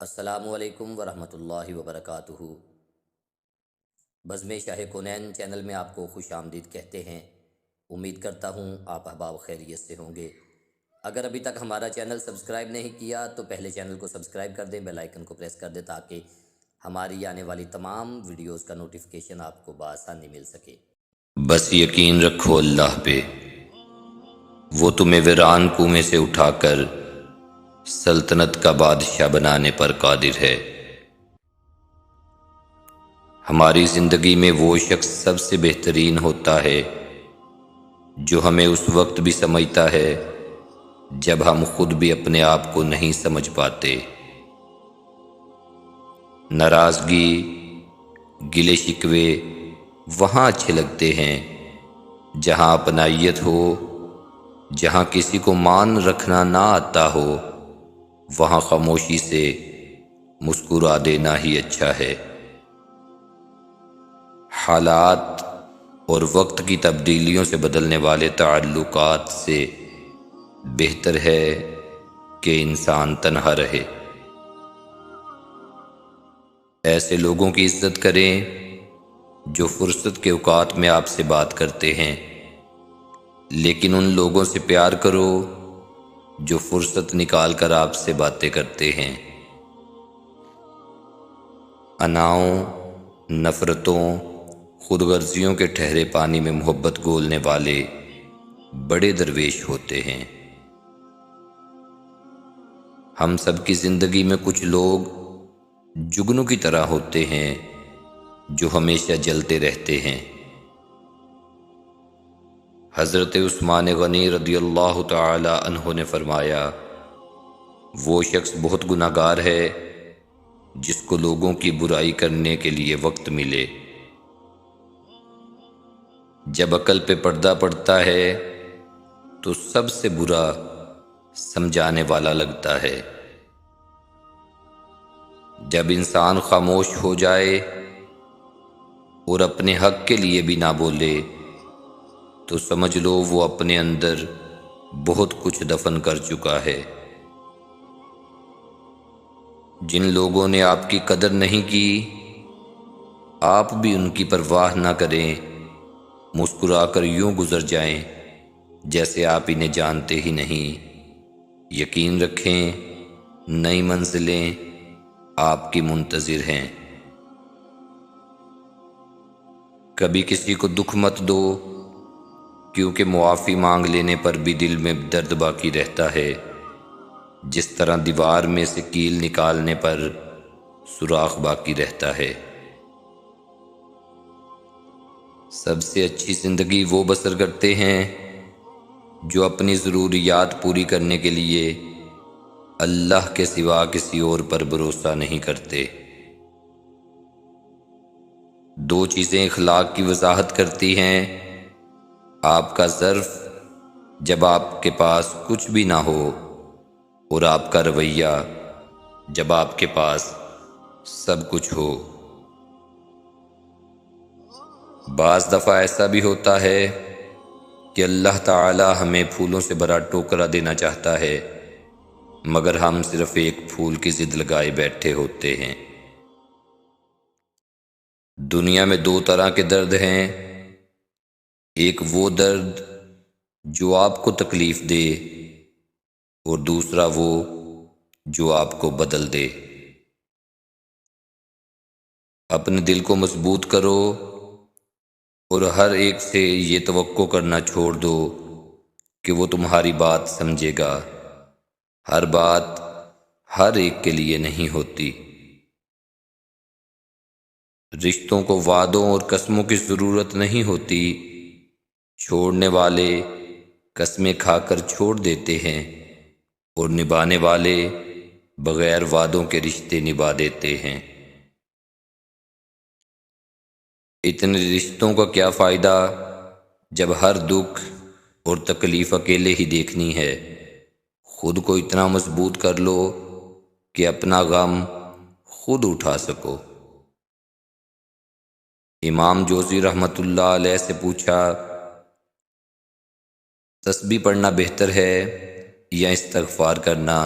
السلام علیکم ورحمۃ اللہ وبرکاتہ۔ بزم شاہ کونین چینل میں آپ کو خوش آمدید کہتے ہیں۔ امید کرتا ہوں آپ احباب خیریت سے ہوں گے۔ اگر ابھی تک ہمارا چینل سبسکرائب نہیں کیا تو پہلے چینل کو سبسکرائب کر دیں، بیل آئیکن کو پریس کر دیں تاکہ ہماری آنے والی تمام ویڈیوز کا نوٹیفیکیشن آپ کو بآسانی مل سکے۔ بس یقین رکھو اللہ پہ، وہ تمہیں ویران کنویں سے اٹھا کر سلطنت کا بادشاہ بنانے پر قادر ہے۔ ہماری زندگی میں وہ شخص سب سے بہترین ہوتا ہے جو ہمیں اس وقت بھی سمجھتا ہے جب ہم خود بھی اپنے آپ کو نہیں سمجھ پاتے۔ ناراضگی، گلے شکوے وہاں اچھے لگتے ہیں جہاں اپنائیت ہو، جہاں کسی کو مان رکھنا نہ آتا ہو، وہاں خاموشی سے مسکرا دینا ہی اچھا ہے۔ حالات اور وقت کی تبدیلیوں سے بدلنے والے تعلقات سے بہتر ہے کہ انسان تنہا رہے۔ ایسے لوگوں کی عزت کریں جو فرصت کے اوقات میں آپ سے بات کرتے ہیں، لیکن ان لوگوں سے پیار کرو جو فرصت نکال کر آپ سے باتیں کرتے ہیں۔ اناؤں، نفرتوں، خود غرضیوں کے ٹھہرے پانی میں محبت گھولنے والے بڑے درویش ہوتے ہیں۔ ہم سب کی زندگی میں کچھ لوگ جگنوں کی طرح ہوتے ہیں جو ہمیشہ جلتے رہتے ہیں۔ حضرت عثمان غنی رضی اللہ تعالی عنہ نے فرمایا، وہ شخص بہت گناہ گار ہے جس کو لوگوں کی برائی کرنے کے لیے وقت ملے۔ جب عقل پہ پردہ پڑتا ہے تو سب سے برا سمجھانے والا لگتا ہے۔ جب انسان خاموش ہو جائے اور اپنے حق کے لیے بھی نہ بولے تو سمجھ لو وہ اپنے اندر بہت کچھ دفن کر چکا ہے۔ جن لوگوں نے آپ کی قدر نہیں کی، آپ بھی ان کی پرواہ نہ کریں، مسکرا کر یوں گزر جائیں جیسے آپ انہیں جانتے ہی نہیں۔ یقین رکھیں نئی منزلیں آپ کی منتظر ہیں۔ کبھی کسی کو دکھ مت دو، کیونکہ معافی مانگ لینے پر بھی دل میں درد باقی رہتا ہے، جس طرح دیوار میں سے کیل نکالنے پر سوراخ باقی رہتا ہے۔ سب سے اچھی زندگی وہ بسر کرتے ہیں جو اپنی ضروریات پوری کرنے کے لیے اللہ کے سوا کسی اور پر بھروسہ نہیں کرتے۔ دو چیزیں اخلاق کی وضاحت کرتی ہیں: آپ کا ظرف جب آپ کے پاس کچھ بھی نہ ہو، اور آپ کا رویہ جب آپ کے پاس سب کچھ ہو۔ بعض دفعہ ایسا بھی ہوتا ہے کہ اللہ تعالی ہمیں پھولوں سے بھرا ٹوکرا دینا چاہتا ہے، مگر ہم صرف ایک پھول کی ضد لگائے بیٹھے ہوتے ہیں۔ دنیا میں دو طرح کے درد ہیں، ایک وہ درد جو آپ کو تکلیف دے، اور دوسرا وہ جو آپ کو بدل دے۔ اپنے دل کو مضبوط کرو اور ہر ایک سے یہ توقع کرنا چھوڑ دو کہ وہ تمہاری بات سمجھے گا۔ ہر بات ہر ایک کے لیے نہیں ہوتی۔ رشتوں کو وعدوں اور قسموں کی ضرورت نہیں ہوتی۔ چھوڑنے والے قسمیں کھا کر چھوڑ دیتے ہیں، اور نبھانے والے بغیر وعدوں کے رشتے نبھا دیتے ہیں۔ اتنے رشتوں کا کیا فائدہ جب ہر دکھ اور تکلیف اکیلے ہی دیکھنی ہے۔ خود کو اتنا مضبوط کر لو کہ اپنا غم خود اٹھا سکو۔ امام جوزی رحمۃ اللہ علیہ سے پوچھا، تسبیح پڑھنا بہتر ہے یا استغفار کرنا؟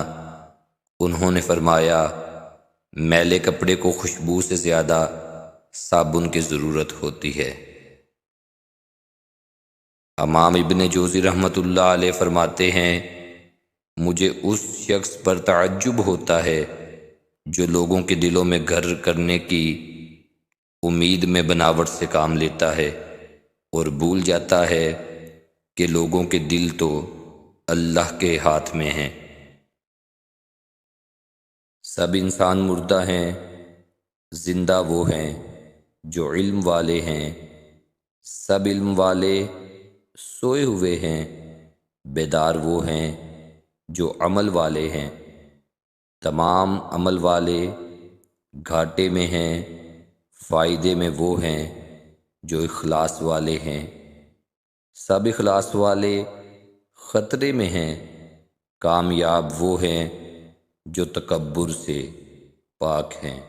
انہوں نے فرمایا، میلے کپڑے کو خوشبو سے زیادہ صابن کی ضرورت ہوتی ہے۔ امام ابن جوزی رحمۃ اللہ علیہ فرماتے ہیں، مجھے اس شخص پر تعجب ہوتا ہے جو لوگوں کے دلوں میں گھر کرنے کی امید میں بناوٹ سے کام لیتا ہے اور بھول جاتا ہے کہ لوگوں کے دل تو اللہ کے ہاتھ میں ہیں۔ سب انسان مردہ ہیں، زندہ وہ ہیں جو علم والے ہیں، سب علم والے سوئے ہوئے ہیں، بیدار وہ ہیں جو عمل والے ہیں، تمام عمل والے گھاٹے میں ہیں، فائدے میں وہ ہیں جو اخلاص والے ہیں، سب اخلاص والے خطرے میں ہیں، کامیاب وہ ہیں جو تکبر سے پاک ہیں۔